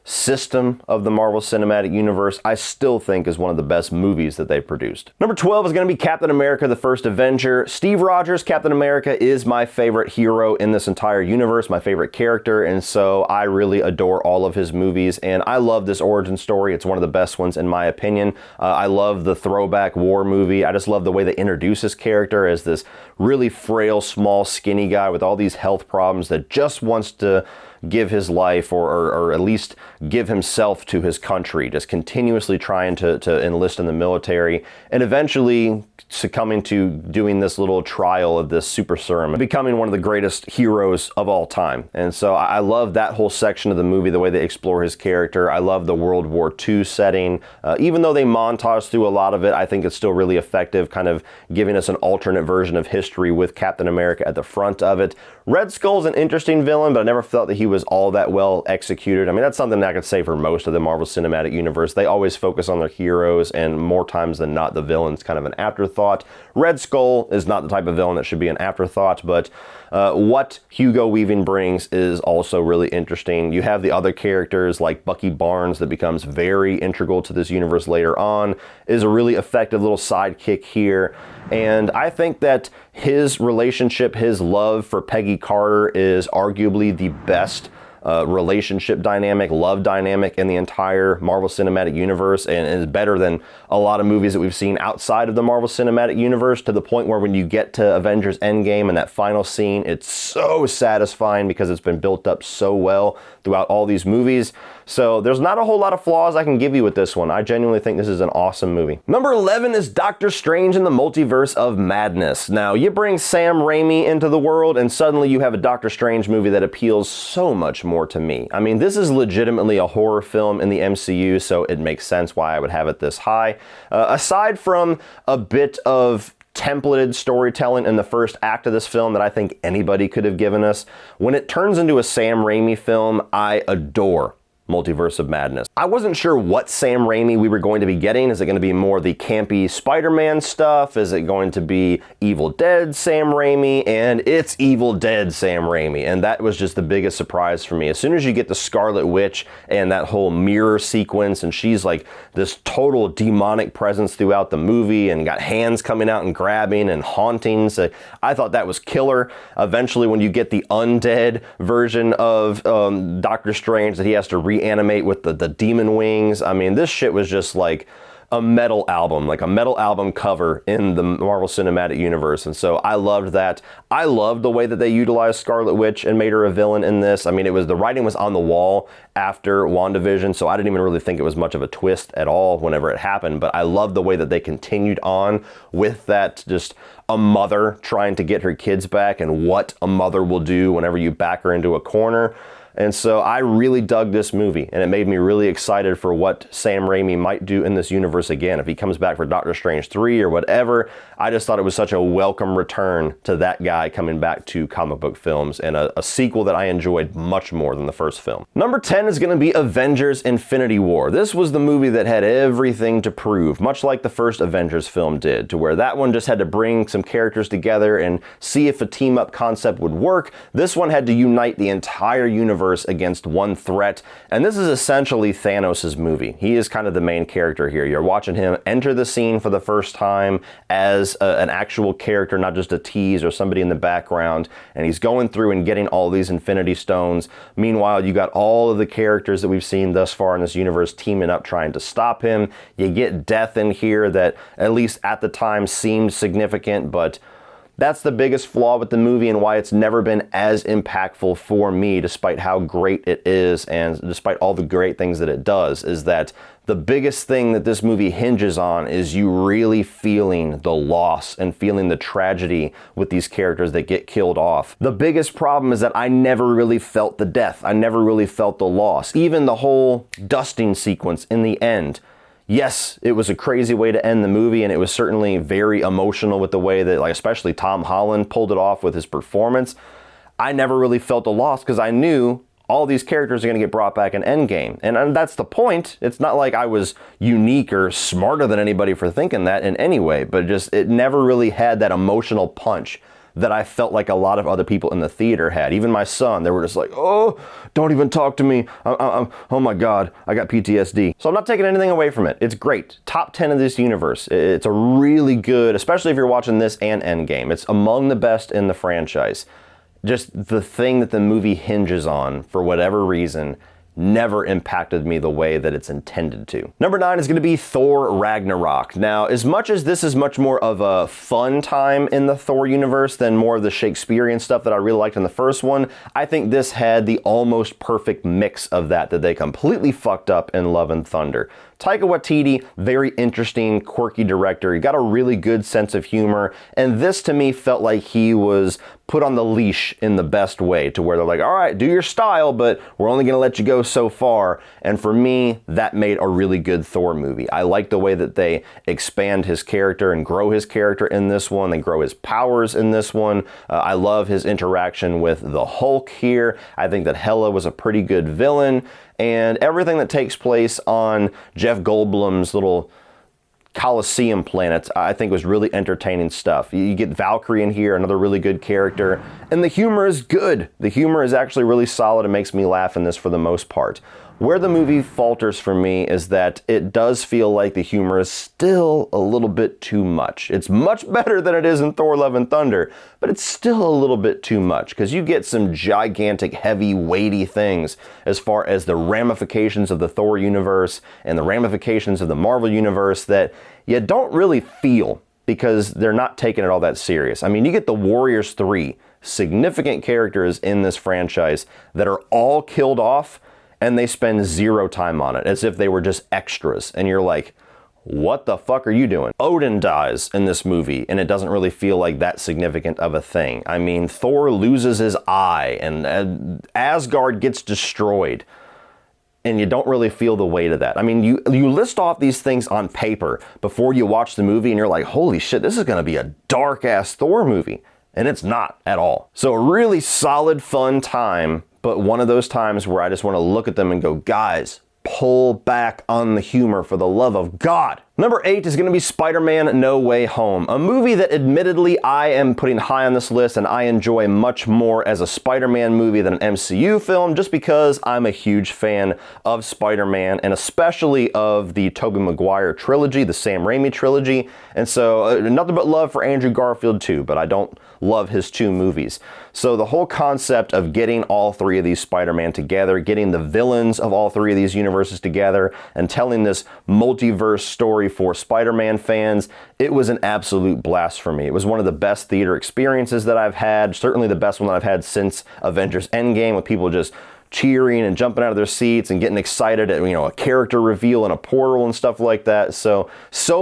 system of the Marvel Cinematic Universe, I still think is one of the best movies that they've produced. Number 12 is going to be Captain America, the First Avenger. Steve Rogers, Captain America, is my favorite hero in this entire universe, my favorite character, and so I really adore all of his movies, and I love this origin story. It's one of the best ones in my opinion. I love the throwback war movie. I just love the way they introduce his character as this really frail, small, skinny guy with all these health problems that just wants to give his life or at least give himself to his country, just continuously trying to enlist in the military and eventually succumbing to doing this little trial of this super serum, becoming one of the greatest heroes of all time. And so I love that whole section of the movie, the way they explore his character. I love the World War II setting. Even though they montage through a lot of it, I think it's still really effective, kind of giving us an alternate version of history with Captain America at the front of it. Red Skull's an interesting villain, but I never felt that he was all that well executed. I mean, that's something that I could say for most of the Marvel Cinematic Universe. They always focus on their heroes, and more times than not, the villain's kind of an afterthought. Red Skull is not the type of villain that should be an afterthought, but what Hugo Weaving brings is also really interesting. You have the other characters like Bucky Barnes that becomes very integral to this universe later on, is a really effective little sidekick here. And I think that his relationship, his love for Peggy Carter is arguably the best relationship dynamic, love dynamic in the entire Marvel Cinematic Universe, and is better than a lot of movies that we've seen outside of the Marvel Cinematic Universe, to the point where when you get to Avengers Endgame and that final scene, it's so satisfying because it's been built up so well throughout all these movies. So there's not a whole lot of flaws I can give you with this one. I genuinely think this is an awesome movie. Number 11 is Doctor Strange in the Multiverse of Madness. Now, you bring Sam Raimi into the world and suddenly you have a Doctor Strange movie that appeals so much more to me. I mean, this is legitimately a horror film in the MCU, so it makes sense why I would have it this high. Aside from a bit of templated storytelling in the first act of this film that I think anybody could have given us, when it turns into a Sam Raimi film, I adore Multiverse of Madness. I wasn't sure what Sam Raimi we were going to be getting. Is it going to be more the campy Spider-Man stuff? Is it going to be Evil Dead Sam Raimi? And it's Evil Dead Sam Raimi. And that was just the biggest surprise for me. As soon as you get the Scarlet Witch and that whole mirror sequence, and she's like this total demonic presence throughout the movie and got hands coming out and grabbing and haunting. So I thought that was killer. Eventually, when you get the undead version of Doctor Strange that he has to reanimate with the demon wings. I mean, this shit was just like a metal album, like a metal album cover in the Marvel Cinematic Universe. And so I loved that. I loved the way that they utilized Scarlet Witch and made her a villain in this. I mean, the writing was on the wall after WandaVision, so I didn't even really think it was much of a twist at all whenever it happened. But I loved the way that they continued on with that, just a mother trying to get her kids back and what a mother will do whenever you back her into a corner. And so I really dug this movie, and it made me really excited for what Sam Raimi might do in this universe again. If he comes back for Doctor Strange 3 or whatever, I just thought it was such a welcome return to that guy coming back to comic book films, and a sequel that I enjoyed much more than the first film. Number 10 is going to be Avengers Infinity War. This was the movie that had everything to prove, much like the first Avengers film did, to where that one just had to bring some characters together and see if a team-up concept would work. This one had to unite the entire universe against one threat, and this is essentially Thanos' movie. He is kind of the main character here. You're watching him enter the scene for the first time as an actual character, not just a tease or somebody in the background, and he's going through and getting all these Infinity Stones. Meanwhile, you got all of the characters that we've seen thus far in this universe teaming up trying to stop him. You get death in here that, at least at the time, seemed significant, but that's the biggest flaw with the movie and why it's never been as impactful for me, despite how great it is and despite all the great things that it does, is that the biggest thing that this movie hinges on is you really feeling the loss and feeling the tragedy with these characters that get killed off. The biggest problem is that I never really felt the death. I never really felt the loss. Even the whole dusting sequence in the end. Yes, it was a crazy way to end the movie, and it was certainly very emotional with the way that, like, especially Tom Holland pulled it off with his performance. I never really felt a loss because I knew all these characters are going to get brought back in Endgame. And that's the point. It's not like I was unique or smarter than anybody for thinking that in any way, but just it never really had that emotional punch that I felt like a lot of other people in the theater had. Even my son, they were just like, oh, don't even talk to me. Oh my God, I got PTSD. So I'm not taking anything away from it. It's great. Top 10 of this universe. It's a really good, especially if you're watching this and Endgame. It's among the best in the franchise. Just the thing that the movie hinges on, for whatever reason, never impacted me the way that it's intended to. Number 9 is going to be Thor Ragnarok. Now, as much as this is much more of a fun time in the Thor universe than more of the Shakespearean stuff that I really liked in the first one, I think this had the almost perfect mix of that they completely fucked up in Love and Thunder. Taika Waititi, very interesting, quirky director. He got a really good sense of humor, and this to me felt like he was put on the leash in the best way, to where they're like, all right, do your style, but we're only gonna let you go so far. And for me, that made a really good Thor movie. I like the way that they expand his character and grow his character in this one. They grow his powers in this one. I love his interaction with the Hulk here. I think that Hela was a pretty good villain. And everything that takes place on Jeff Goldblum's little Coliseum planet, I think was really entertaining stuff. You get Valkyrie in here, another really good character, and the humor is good. The humor is actually really solid and makes me laugh in this for the most part. Where the movie falters for me is that it does feel like the humor is still a little bit too much. It's much better than it is in Thor Love and Thunder, but it's still a little bit too much because you get some gigantic, heavy, weighty things as far as the ramifications of the Thor universe and the ramifications of the Marvel universe that you don't really feel because they're not taking it all that serious. I mean, you get the Warriors 3, significant characters in this franchise that are all killed off, and they spend zero time on it, as if they were just extras. And you're like, what the fuck are you doing? Odin dies in this movie, and it doesn't really feel like that significant of a thing. I mean, Thor loses his eye, and Asgard gets destroyed. And you don't really feel the weight of that. I mean, you list off these things on paper before you watch the movie, and you're like, holy shit, this is gonna be a dark-ass Thor movie. And it's not at all. So a really solid, fun time, but one of those times where I just want to look at them and go, guys, pull back on the humor for the love of God. Number 8 is going to be Spider-Man No Way Home, a movie that admittedly I am putting high on this list and I enjoy much more as a Spider-Man movie than an MCU film, just because I'm a huge fan of Spider-Man and especially of the Tobey Maguire trilogy, the Sam Raimi trilogy. And so nothing but love for Andrew Garfield too, but I don't love his 2 movies. So the whole concept of getting all 3 of these Spider-Man together, getting the villains of all 3 of these universes together, and telling this multiverse story for Spider-Man fans, it was an absolute blast for me. It was one of the best theater experiences that I've had, certainly the best one that I've had since Avengers Endgame, with people just cheering and jumping out of their seats and getting excited at, a character reveal and a portal and stuff like that. So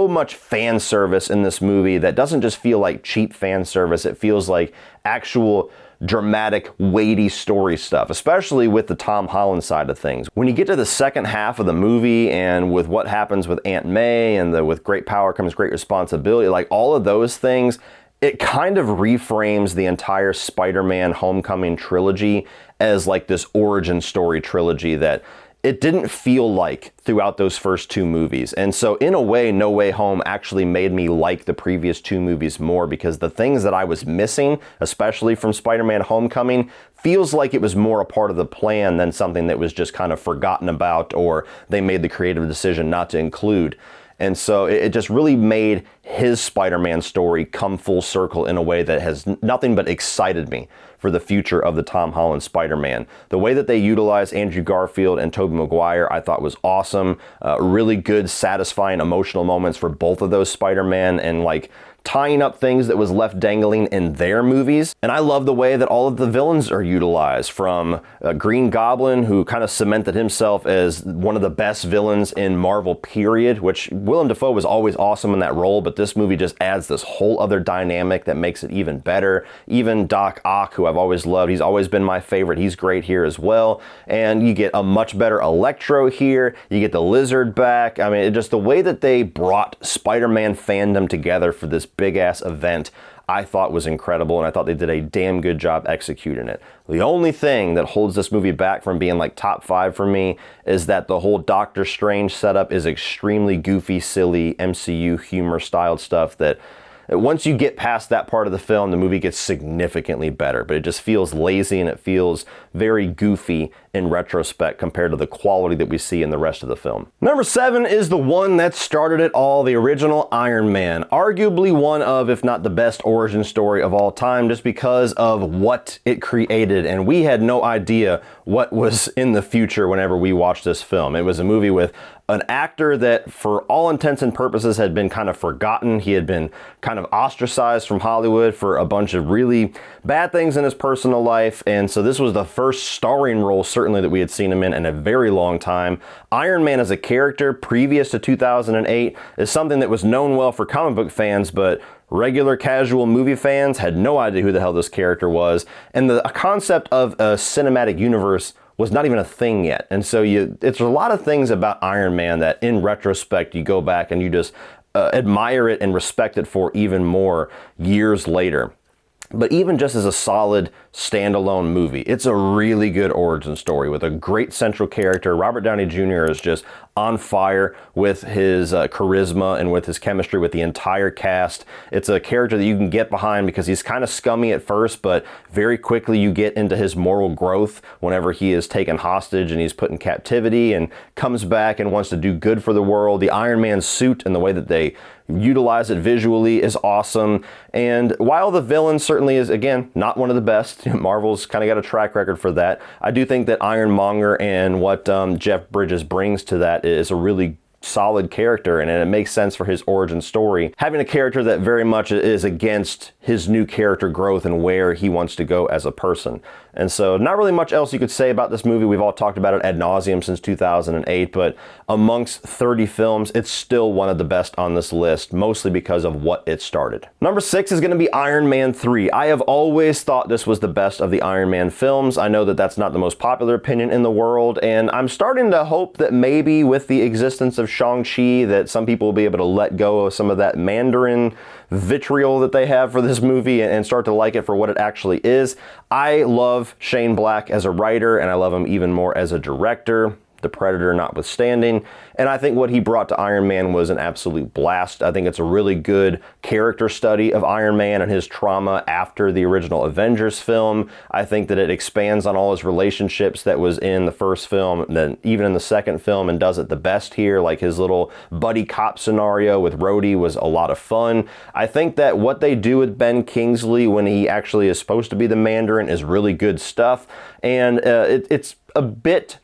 much fan service in this movie that doesn't just feel like cheap fan service. It feels like actual dramatic, weighty story stuff, especially with the Tom Holland side of things. When you get to the second half of the movie and with what happens with Aunt May and with great power comes great responsibility, like all of those things, it kind of reframes the entire Spider-Man Homecoming trilogy as like this origin story trilogy that it didn't feel like throughout those first two movies. And so in a way, No Way Home actually made me like the previous two movies more, because the things that I was missing, especially from Spider-Man Homecoming, feels like it was more a part of the plan than something that was just kind of forgotten about or they made the creative decision not to include. And so it just really made his Spider-Man story come full circle in a way that has nothing but excited me for the future of the Tom Holland Spider-Man. The way that they utilized Andrew Garfield and Tobey Maguire I thought was awesome. Really good, satisfying, emotional moments for both of those Spider-Man, and like tying up things that was left dangling in their movies. And I love the way that all of the villains are utilized, from Green Goblin, who kind of cemented himself as one of the best villains in Marvel period, which Willem Dafoe was always awesome in that role, but this movie just adds this whole other dynamic that makes it even better. Even Doc Ock, who I've always loved, he's always been my favorite. He's great here as well. And you get a much better Electro here. You get the Lizard back. I mean, just the way that they brought Spider-Man fandom together for this big-ass event, I thought was incredible, and I thought they did a damn good job executing it. The only thing that holds this movie back from being like top 5 for me is that the whole Doctor Strange setup is extremely goofy, silly, MCU humor styled stuff that once you get past that part of the film, the movie gets significantly better, but it just feels lazy and it feels very goofy in retrospect compared to the quality that we see in the rest of the film. Number 7 is the one that started it all, the original Iron Man. Arguably one of, if not the best origin story of all time, just because of what it created. And we had no idea what was in the future whenever we watched this film. It was a movie with an actor that for all intents and purposes had been kind of forgotten. He had been kind of ostracized from Hollywood for a bunch of really bad things in his personal life. And so this was the first starring role certainly that we had seen him in a very long time. Iron Man as a character previous to 2008 is something that was known well for comic book fans, but regular casual movie fans had no idea who the hell this character was. And the concept of a cinematic universe was not even a thing yet. And so it's a lot of things about Iron Man that in retrospect, you go back and you just admire it and respect it for even more years later. But even just as a solid standalone movie, it's a really good origin story with a great central character. Robert Downey Jr. is just on fire with his charisma and with his chemistry with the entire cast. It's a character that you can get behind because he's kind of scummy at first, but very quickly you get into his moral growth whenever he is taken hostage and he's put in captivity and comes back and wants to do good for the world. The Iron Man suit and the way that they utilize it visually is awesome. And while the villain certainly is, again, not one of the best, Marvel's kind of got a track record for that, I do think that Ironmonger and what Jeff Bridges brings to that is a really solid character, and it makes sense for his origin story. Having a character that very much is against his new character growth and where he wants to go as a person. And so not really much else you could say about this movie. We've all talked about it ad nauseum since 2008, but amongst 30 films, it's still one of the best on this list, mostly because of what it started. Number 6 is going to be Iron Man 3. I have always thought this was the best of the Iron Man films. I know that that's not the most popular opinion in the world, and I'm starting to hope that maybe with the existence of Shang-Chi that some people will be able to let go of some of that Mandarin vitriol that they have for this movie and start to like it for what it actually is. I love Shane Black as a writer, and I love him even more as a director, The Predator notwithstanding. And I think what he brought to Iron Man was an absolute blast. I think it's a really good character study of Iron Man and his trauma after the original Avengers film. I think that it expands on all his relationships that was in the first film, and then even in the second film, and does it the best here. Like his little buddy cop scenario with Rhodey was a lot of fun. I think that what they do with Ben Kingsley when he actually is supposed to be the Mandarin is really good stuff. And it's a bit...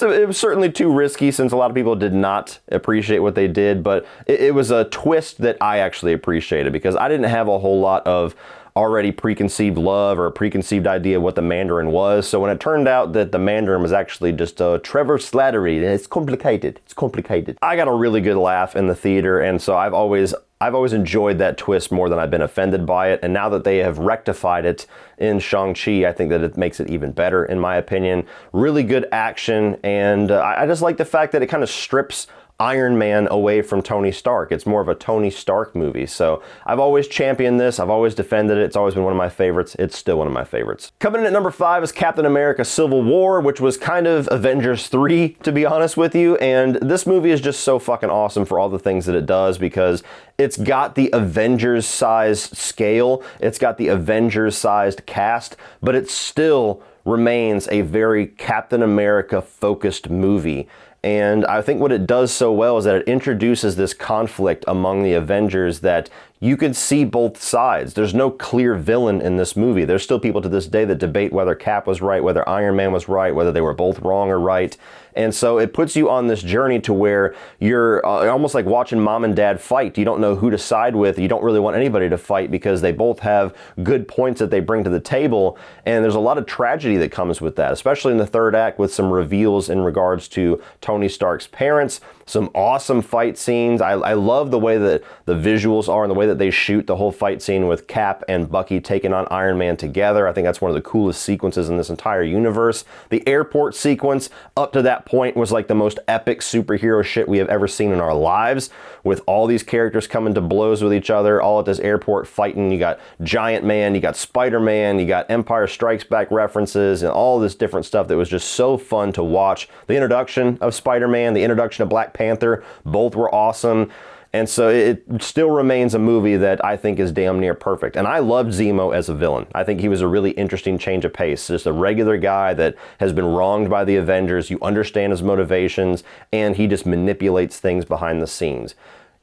It was certainly too risky since a lot of people did not appreciate what they did, but it was a twist that I actually appreciated because I didn't have a whole lot of already preconceived love or a preconceived idea of what the Mandarin was. So when it turned out that the Mandarin was actually just Trevor Slattery, it's complicated. I got a really good laugh in the theater, and so I've always I've always enjoyed that twist more than I've been offended by it, and now that they have rectified it in Shang-Chi, I think that it makes it even better, in my opinion. Really good action, and I just like the fact that it kind of strips Iron Man away from Tony Stark. It's more of a Tony Stark movie. So I've always championed this. I've always defended it. It's always been one of my favorites. It's still one of my favorites. Coming in at number 5 is Captain America Civil War, which was kind of Avengers 3, to be honest with you. And this movie is just so fucking awesome for all the things that it does, because it's got the Avengers-sized scale. It's got the Avengers-sized cast, but it still remains a very Captain America-focused movie. And I think what it does so well is that it introduces this conflict among the Avengers that you can see both sides. There's no clear villain in this movie. There's still people to this day that debate whether Cap was right, whether Iron Man was right, whether they were both wrong or right. And so it puts you on this journey to where you're almost like watching mom and dad fight. You don't know who to side with. You don't really want anybody to fight because they both have good points that they bring to the table. And there's a lot of tragedy that comes with that, especially in the third act with some reveals in regards to Tony Stark's parents. Some awesome fight scenes. I love the way that the visuals are and the way that they shoot the whole fight scene with Cap and Bucky taking on Iron Man together. I think that's one of the coolest sequences in this entire universe. The airport sequence up to that point was like the most epic superhero shit we have ever seen in our lives, with all these characters coming to blows with each other, all at this airport fighting. You got Giant Man, you got Spider-Man, you got Empire Strikes Back references, and all this different stuff that was just so fun to watch. The introduction of Spider-Man, the introduction of Black Panther, both were awesome. And so it still remains a movie that I think is damn near perfect. And I loved Zemo as a villain. I think he was a really interesting change of pace. Just a regular guy that has been wronged by the Avengers. You understand his motivations, and he just manipulates things behind the scenes.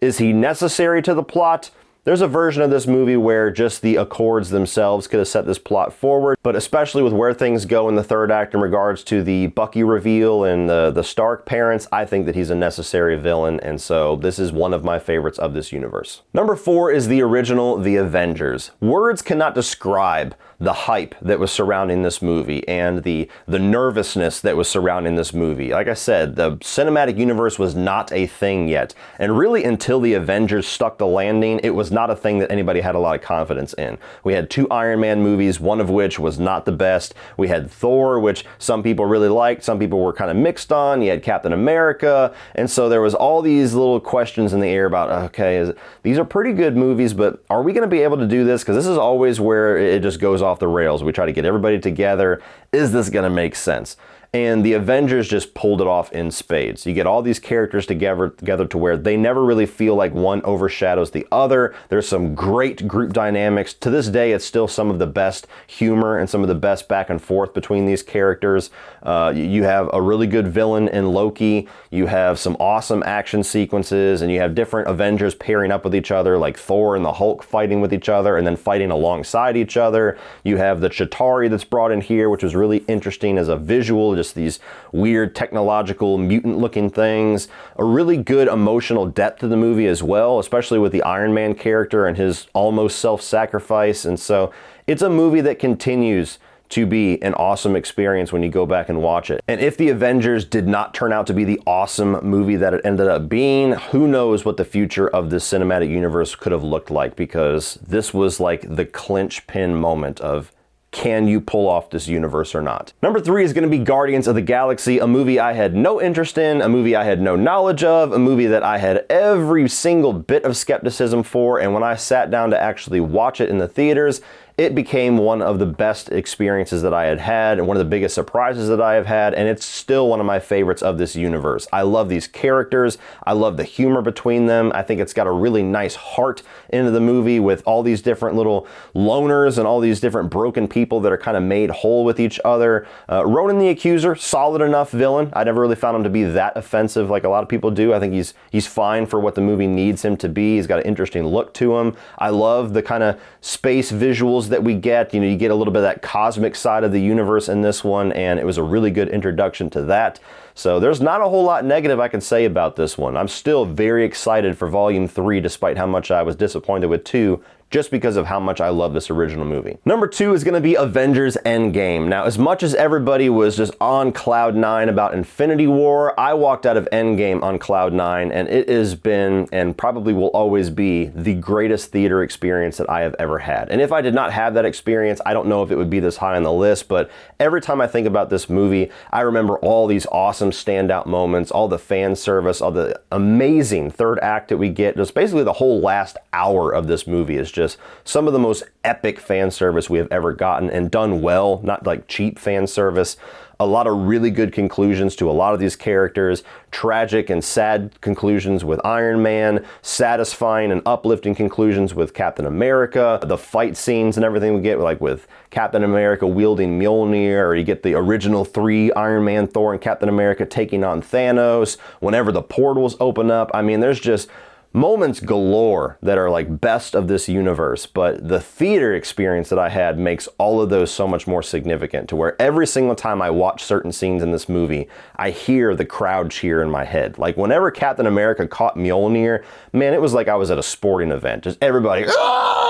Is he necessary to the plot? There's a version of this movie where just the Accords themselves could have set this plot forward, but especially with where things go in the third act in regards to the Bucky reveal and the Stark parents, I think that he's a necessary villain, and so this is one of my favorites of this universe. Number 4 is the original The Avengers. Words cannot describe the hype that was surrounding this movie and the nervousness that was surrounding this movie. Like I said, the cinematic universe was not a thing yet, and really until the Avengers stuck the landing, it was not a thing that anybody had a lot of confidence in. We had 2 Iron Man movies, one of which was not the best. We had Thor, which some people really liked, some people were kind of mixed on. You had Captain America, and so there was all these little questions in the air about, okay, these are pretty good movies, but are we going to be able to do this? Because this is always where it just goes off the rails. We try to get everybody together. Is this going to make sense? And the Avengers just pulled it off in spades. You get all these characters together to where they never really feel like one overshadows the other. There's some great group dynamics. To this day, it's still some of the best humor and some of the best back and forth between these characters. You have a really good villain in Loki. You have some awesome action sequences, and you have different Avengers pairing up with each other, like Thor and the Hulk fighting with each other and then fighting alongside each other. You have the Chitauri that's brought in here, which was really interesting as a visual, just these weird technological mutant looking things. A really good emotional depth to the movie as well, especially with the Iron Man character and his almost self-sacrifice. And so it's a movie that continues to be an awesome experience when you go back and watch it. And if the Avengers did not turn out to be the awesome movie that it ended up being, who knows what the future of this cinematic universe could have looked like, because this was like the clinch pin moment of, can you pull off this universe or not? Number 3 is going to be Guardians of the Galaxy, a movie I had no interest in, a movie I had no knowledge of, a movie that I had every single bit of skepticism for, and when I sat down to actually watch it in the theaters, it became one of the best experiences that I had had and one of the biggest surprises that I have had, and it's still one of my favorites of this universe. I love these characters. I love the humor between them. I think it's got a really nice heart into the movie with all these different little loners and all these different broken people that are kind of made whole with each other. Ronan the Accuser, solid enough villain. I never really found him to be that offensive like a lot of people do. I think he's fine for what the movie needs him to be. He's got an interesting look to him. I love the kind of space visuals that we get. You know, you get a little bit of that cosmic side of the universe in this one, and it was a really good introduction to that. So there's not a whole lot negative I can say about this one. I'm still very excited for Volume 3, despite how much I was disappointed with 2 just because of how much I love this original movie. Number 2 is going to be Avengers Endgame. Now, as much as everybody was just on cloud 9 about Infinity War, I walked out of Endgame on cloud 9, and it has been, and probably will always be, the greatest theater experience that I have ever had. And if I did not have that experience, I don't know if it would be this high on the list, but every time I think about this movie, I remember all these awesome standout moments, all the fan service, all the amazing third act that we get. Just basically the whole last hour of this movie is just some of the most epic fan service we have ever gotten, and done well, not like cheap fan service. A lot of really good conclusions to a lot of these characters, tragic and sad conclusions with Iron Man, satisfying and uplifting conclusions with Captain America, the fight scenes and everything we get, like with Captain America wielding Mjolnir, or you get the original 3 Iron Man, Thor, and Captain America taking on Thanos, whenever the portals open up. I mean, there's just moments galore that are like best of this universe, but the theater experience that I had makes all of those so much more significant, to where every single time I watch certain scenes in this movie, I hear the crowd cheer in my head. Like whenever Captain America caught Mjolnir, man, it was like I was at a sporting event. Just everybody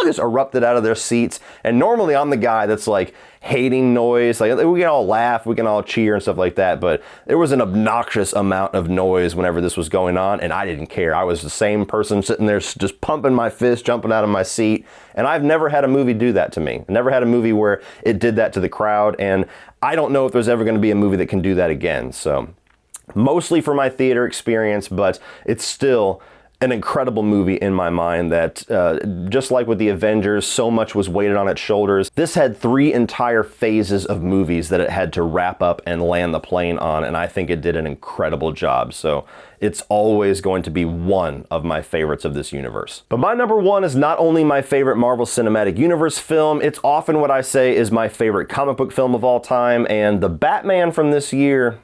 just erupted out of their seats. And normally I'm the guy that's like hating noise. Like we can all laugh, we can all cheer and stuff like that, but there was an obnoxious amount of noise whenever this was going on, and I didn't care. I was the same person sitting there just pumping my fist, jumping out of my seat, and I've never had a movie do that to me. Never had a movie where it did that to the crowd, and I don't know if there's ever going to be a movie that can do that again. So mostly for my theater experience, but it's still an incredible movie in my mind that, just like with the Avengers, so much was weighted on its shoulders. This had 3 entire phases of movies that it had to wrap up and land the plane on, and I think it did an incredible job. So it's always going to be one of my favorites of this universe. But my number 1 is not only my favorite Marvel Cinematic Universe film, it's often what I say is my favorite comic book film of all time, and the Batman from this year,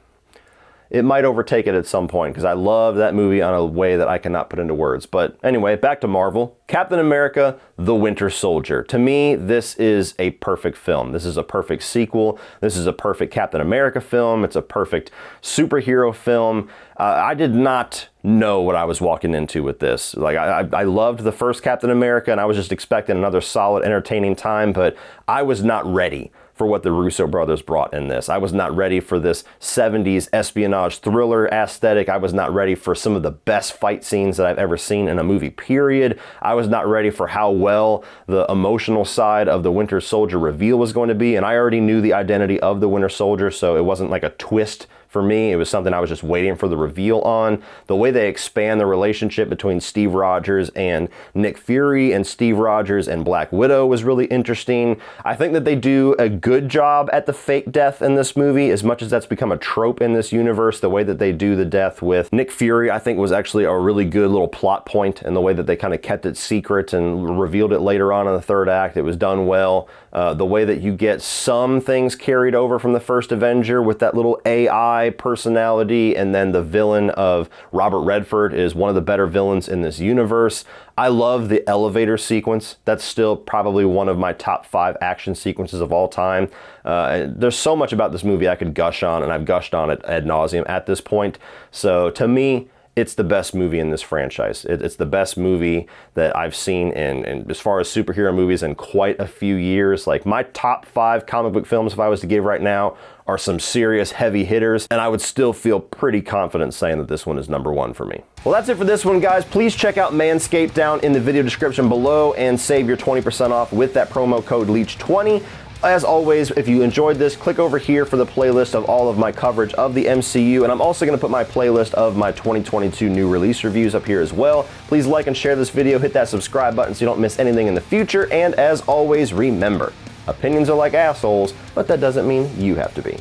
it might overtake it at some point, because I love that movie on a way that I cannot put into words. But anyway, back to Marvel. Captain America, The Winter Soldier. To me, this is a perfect film. This is a perfect sequel. This is a perfect Captain America film. It's a perfect superhero film. I did not know what I was walking into with this. Like, I loved the first Captain America, and I was just expecting another solid, entertaining time, but I was not ready for what the Russo brothers brought in this. I was not ready for this 70s espionage thriller aesthetic. I was not ready for some of the best fight scenes that I've ever seen in a movie, period. I was not ready for how well the emotional side of the Winter Soldier reveal was going to be, and I already knew the identity of the Winter Soldier, so it wasn't like a twist for me. It was something I was just waiting for the reveal on. The way they expand the relationship between Steve Rogers and Nick Fury, and Steve Rogers and Black Widow, was really interesting. I think that they do a good job at the fake death in this movie, as much as that's become a trope in this universe. The way that they do the death with Nick Fury, I think, was actually a really good little plot point, and the way that they kind of kept it secret and revealed it later on in the third act, it was done well. The way that you get some things carried over from the first Avenger with that little AI personality, and then the villain of Robert Redford is one of the better villains in this universe. I love the elevator sequence. That's still probably one of my top 5 action sequences of all time. There's so much about this movie I could gush on, and I've gushed on it ad nauseum at this point. So to me, it's the best movie in this franchise. It's the best movie that I've seen in as far as superhero movies in quite a few years. Like, my top 5 comic book films, if I was to give right now, are some serious heavy hitters, and I would still feel pretty confident saying that this one is number 1 for me. Well, that's it for this one, guys. Please check out Manscaped down in the video description below and save your 20% off with that promo code LEACH20. As always, if you enjoyed this, click over here for the playlist of all of my coverage of the MCU, and I'm also going to put my playlist of my 2022 new release reviews up here as well. Please like and share this video, hit that subscribe button so you don't miss anything in the future, and as always, remember, opinions are like assholes, but that doesn't mean you have to be.